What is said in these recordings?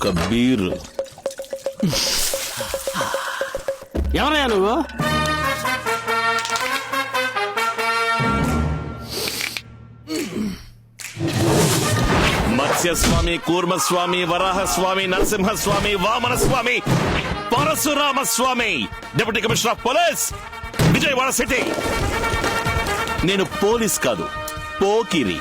ఒక్క బీరు. ఎవరయ్యా నువ్వు? Matsyaswami, Kurmaswami, Varahaswami, Narasimhaswami, Vamanaswami, Parashuramaswami, deputy commissioner of police, Vijayawada city. నేను పోలీస్ కాదు, పోకిరి.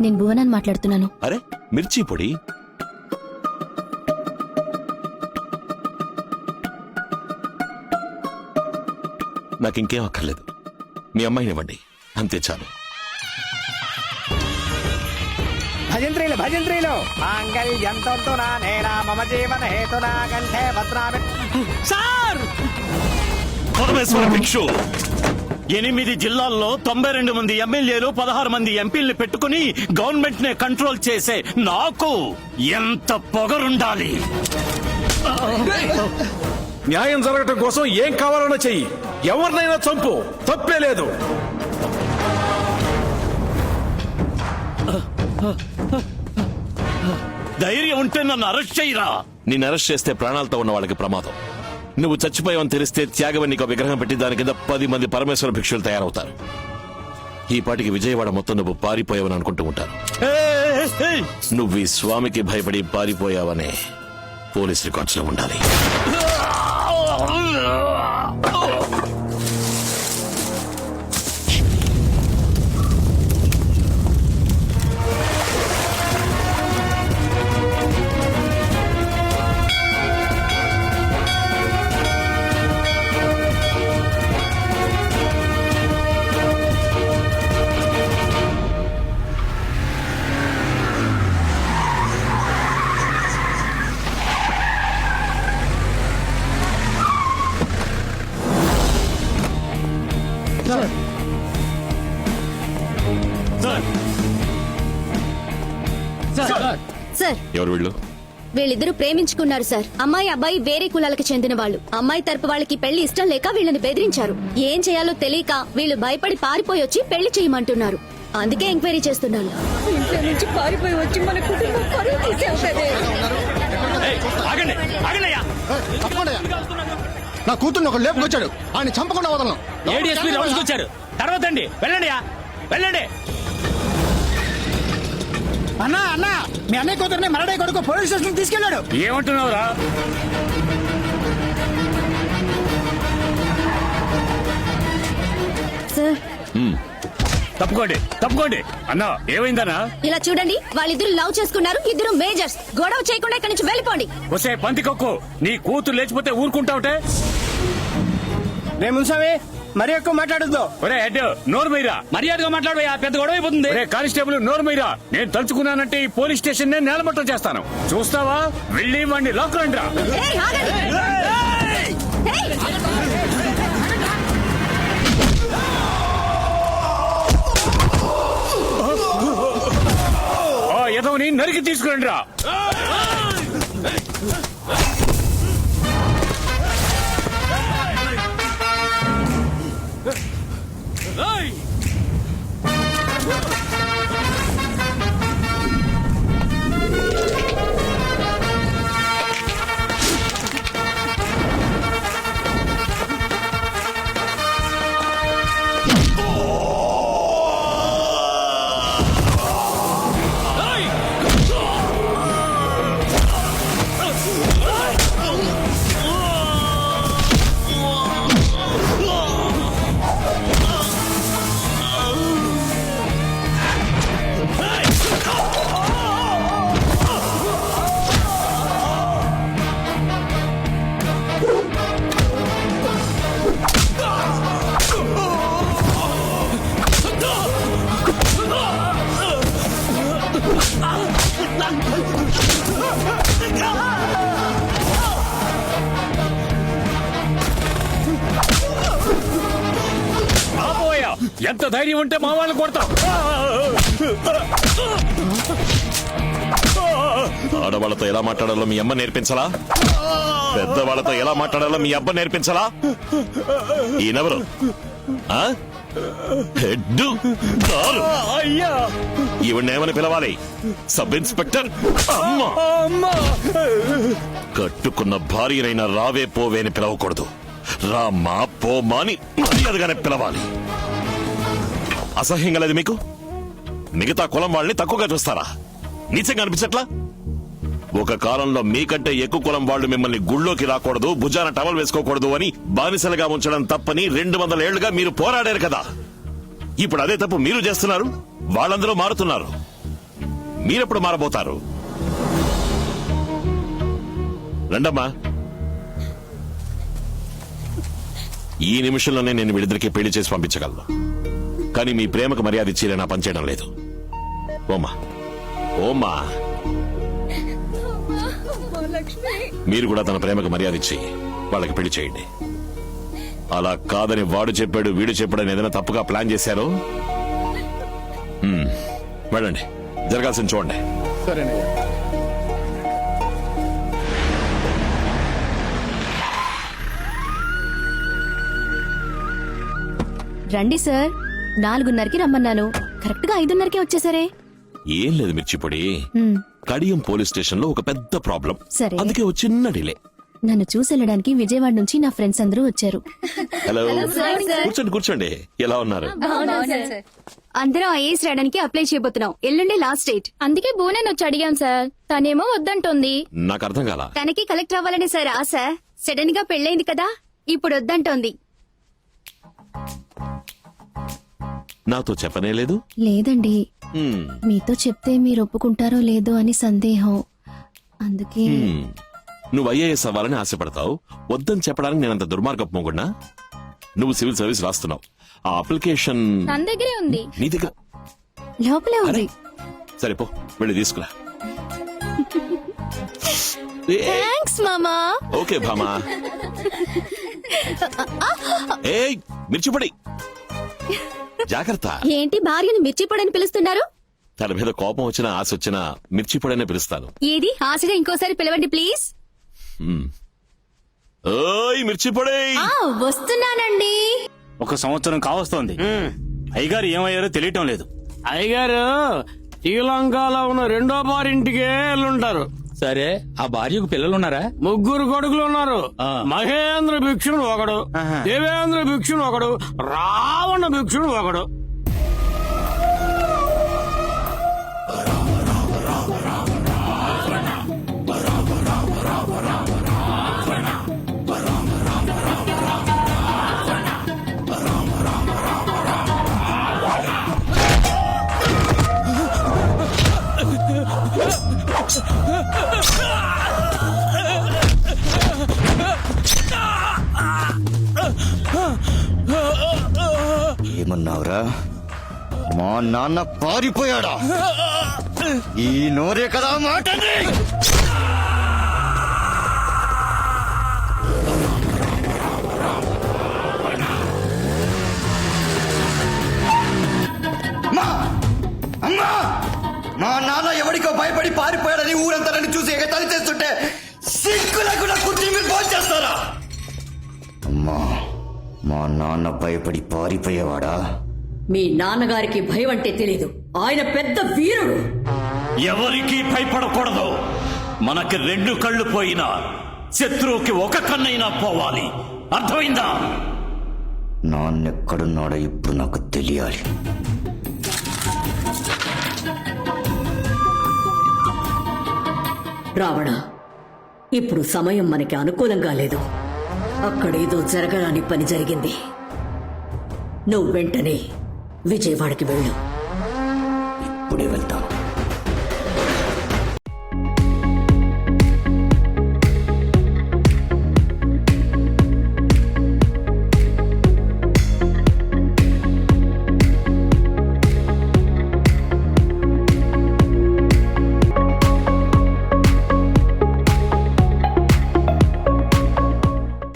నేను భువనాన్ని మాట్లాడుతున్నాను. అరే మిర్చి పొడి. నాకింకేం అక్కర్లేదు, మీ అమ్మాయినివ్వండి, అంతే చాలు. భజంత్రీలు భజంత్రీలు మాంగళ్యంతో నేనా మమ జీవన హేతునా కంఠే భద్రామి. సార్, పరమేశ్వర భిక్షు. 8 జిల్లాల్లో 92 మంది ఎమ్మెల్యేలు, 16 మంది ఎంపీల్ని పెట్టుకుని గవర్నమెంట్ నే కంట్రోల్ చేసే నాకు ఎంత పొగరుండాలి? న్యాయం జరగటం కోసం ఏం కావాలన్నా చెయ్యి, ఎవరినైనా చంపు, తప్పే లేదు. ధైర్యం ఉంటే నన్ను అరెస్ట్ చేయరా. నిన్ను అరెస్ట్ చేస్తే ప్రాణాలతో ఉన్న వాళ్ళకి ప్రమాదం. నువ్వు చచ్చిపోయావని తెలిస్తే త్యాగవని నీకు విగ్రహం పెట్టి దాని కింద 10 మంది పరమేశ్వర భిక్షులు తయారవుతారు. ఈ పాటికి విజయవాడ మొత్తం నువ్వు పారిపోయావని అనుకుంటూ ఉంటారు. నువ్వు ఈ స్వామికి భయపడి పారిపోయావనే పోలీస్ రికార్డ్స్ లో ఉండాలి. సార్, ఎవరు వీళ్ళు? వీళ్ళిద్దరూ ప్రేమించుకున్నారు సార్. అమ్మాయి అబ్బాయి వేరే కులాలకు చెందిన వాళ్ళు. అమ్మాయి తరపు వాళ్ళకి పెళ్లి ఇష్టం లేక వీళ్ళని బెదిరించారు. ఏం చేయాలో తెలియక వీళ్ళు భయపడి పారిపోయి వచ్చి పెళ్లి చేయమంటున్నారు. అందుకే ఎంక్వైరీ చేస్తున్నాను. ఇంట్లో నుంచి పారిపోయి వచ్చి మన కుటుంబం పరువు తీసేస్తుంది. నా కూతుర్ని ఒక లేపుకొచ్చాడు, ఆయన చంపకుండా వదలను. ఏడీఎస్పీ రౌండ్స్ వచ్చారు. తర్వాత అండి, వెళ్ళండి వెళ్ళండి. అన్నా అన్నా, మీ అన్నయ్య కూతుర్ని మరడే కొడుకు పోలీస్ స్టేషన్ తీసుకెళ్లాడు. ఏమంటున్నావురా? సార్, తప్పుకోండి అన్నా. ఏమైందన్నా? ఇలా చూడండి, వాళ్ళిద్దరు లవ్ చేసుకున్నారు. ఇద్దరు మేజర్స్. గొడవ చేయకుండా ఇక్కడి నుంచి వెళ్ళిపోండి. వసే పందికొక్కు, నీ కూతురు లేచిపోతే ఊరుకుంటావుటే? రే మున్సామి, మరి ఎక్కువ మాట్లాడద్దు. ఒరే హెడ్, నోరు మీరా, మర్యాదగా మాట్లాడబోయా, పెద్ద గొడవ అయిపోతుంది. కానిస్టేబుల్, నోరు మీరా. నేను తలుచుకున్నానంటే ఈ పోలీస్ స్టేషన్ నేను నేలమట్టం చేస్తాను. చూస్తావా? వెళ్ళి వాడిని లాక్ రండి రా. ఏయ్, ఆగండి. ఏయ్! ఎదవని నరికి తీసుకురండి రా. ఎంత ధైర్యం ఉంటే మా వాళ్ళని కొడతాం. ఆడవాళ్ళతో ఎలా మాట్లాడాలో మీ అమ్మ నేర్పించలా? పెద్దవాళ్ళతో ఎలా మాట్లాడాలో మీ అబ్బ నేర్పించలా? ఈయనెవరు? Head car. అయ్యా ఈవిడేమని పిలవాలి? సబ్ ఇన్స్పెక్టర్ అమ్మ. కట్టుకున్న భార్యనైనా రావే పోవే అని పిలవకూడదు. రామ్మా పోమా అని మర్యాదగానే పిలవాలి. అసహ్యం కలది మీకు? మిగతా కులం వాళ్ళని తక్కువగా చూస్తారా? నీచంగా అనిపించట్లా? ఒక కాలంలో మీకంటే ఎక్కువ కులం వాళ్ళు మిమ్మల్ని గుళ్ళోకి రాకూడదు, భుజాన టవల్ వేసుకోకూడదు అని బానిసలుగా ఉంచడం తప్పని 200 ఏళ్లుగా మీరు పోరాడారు కదా. ఇప్పుడు అదే తప్పు మీరు చేస్తున్నారు. వాళ్ళందరూ మారుతున్నారు. మీరెప్పుడు మారబోతారు? రండమ్మా. ఈ నిమిషంలోనే నేను వీళ్ళిద్దరికీ పెళ్లి చేసి పంపించగలను. కానీ మీ ప్రేమకు మర్యాద ఇచ్చి నా పనిచేయడం లేదు. ఓమా ఓమా, మీరు కూడా తన ప్రేమకు మర్యాద ఇచ్చి వాళ్ళకి పెళ్లి చేయండి. అలా కాదని వాడు చెప్పాడు వీడు చెప్పాడని ఏదైనా తప్పుగా ప్లాన్ చేశారో వెళ్ళండి, జరగాల్సింది చూడండి. సరేనయ్యా. రండి సార్, 4:30కి రమ్మన్నాను. కరెక్ట్ గా 5:30కే వచ్చేసరే. ఏం లేదు మిర్చిపొడి, కడియం పోలీస్ స్టేషన్ లో ఒక పెద్ద ప్రాబ్లం. సరే. అందుకే ఒక చిన్న డిలే. నన్ను చూసెళ్ళడానికి విజయవాడ నుంచి నా ఫ్రెండ్స్ అందరూ వచ్చారు. హలో, కూర్చోండి కూర్చోండి. ఎలా ఉన్నారు? అందరం ఐఏఎస్ రాయడానికి అప్లై చేయబోతున్నాం. ఎల్లుండే లాస్ట్ డేట్. అందుకే బోనని వచ్చి అడిగాం సార్. తనేమో వద్దంటోంది. నాకు అర్థం కాల. తనకి కలెక్టర్ అవ్వాలనే సార్ ఆశ. సడన్ గా పెళ్ళైంది కదా, ఇప్పుడు వద్దంటోంది. నాతో చెప్పనే లేదు. లేదండి, మీతో చెప్తే మీరు ఒప్పుకుంటారో లేదో అని సందేహం. అందుకే నువ్వు ఐఏఎస్ అవ్వాలని ఆశపడతావు. వద్దని చెప్పడానికి నేనంత దుర్మార్గపు మొగుడ్నా? నువ్వు సివిల్ సర్వీస్ రాస్తున్నావు. ఆ అప్లికేషన్ తన దగ్గరే ఉంది. నీ దగ్గర లోపలే ఉంది. సరే పో, వెళ్ళి తీసుకురా. థ్యాంక్స్ మామా. ఓకే భామా. ఏయ్ మిర్చిపొడి, జాగ్రత్త. ఏంటి భార్యను మిర్చిపొడని పిలుస్తున్నారు? తన మీద కోపం వచ్చినా ఆశ వచ్చినా మిర్చిపొడనే పిలుస్తాను. ఏది ఆశగా ఇంకోసారి పిలవండి ప్లీజ్. ఓయ్ మిర్చిపొడి. వస్తున్నానండి. 1 సంవత్సరం కావస్తోంది. అయ్యగారు ఏమయ్యారో తెలియటం లేదు. అయ్యగారు శ్రీలంకలో ఉన్న 2వ భార్యింటికే వెళ్ళుంటారు. సరే, ఆ భార్యకు పిల్లలున్నారా? 3 కొడుకులు ఉన్నారు. ఆ. మహేంద్ర భిక్షుడు ఒకడు, ఆహా. దేవేంద్ర భిక్షుడు ఒకడు, రావణ భిక్షుడు ఒకడు. ఏమన్నావురా? మా నాన్న పారిపోయాడా? ఈ నోరే కదా మాటని. అమ్మా, మా నాన్న ఎవరికో భయపడి పారిపోయాడని ఊరంతా నన్ను చూసి ఎగతాళి చేస్తుంటే సిగ్గులకు కుర్చీ మీరు ఫోన్ చేస్తారా? అమ్మా, మా నాన్న భయపడి పారిపోయేవాడా? మీ నాన్నగారికి భయం అంటే తెలీదు. ఆయన పెద్ద వీరుడు. ఎవరికి భయపడకూడదు. మనకి 2 కళ్ళు పోయినా శత్రువుకి 1 కన్నైనా పోవాలి. అర్థమైందా? నాన్నెక్కడున్నాడో ఇప్పుడు నాకు తెలియాలి. రావణ, ఇప్పుడు సమయం మనకి అనుకూలంగా లేదు. అక్కడేదో జరగరాని పని జరిగింది. నువ్వు వెంటనే విజయవాడకి వెళ్ళు. ఇప్పుడే వెళ్తాను.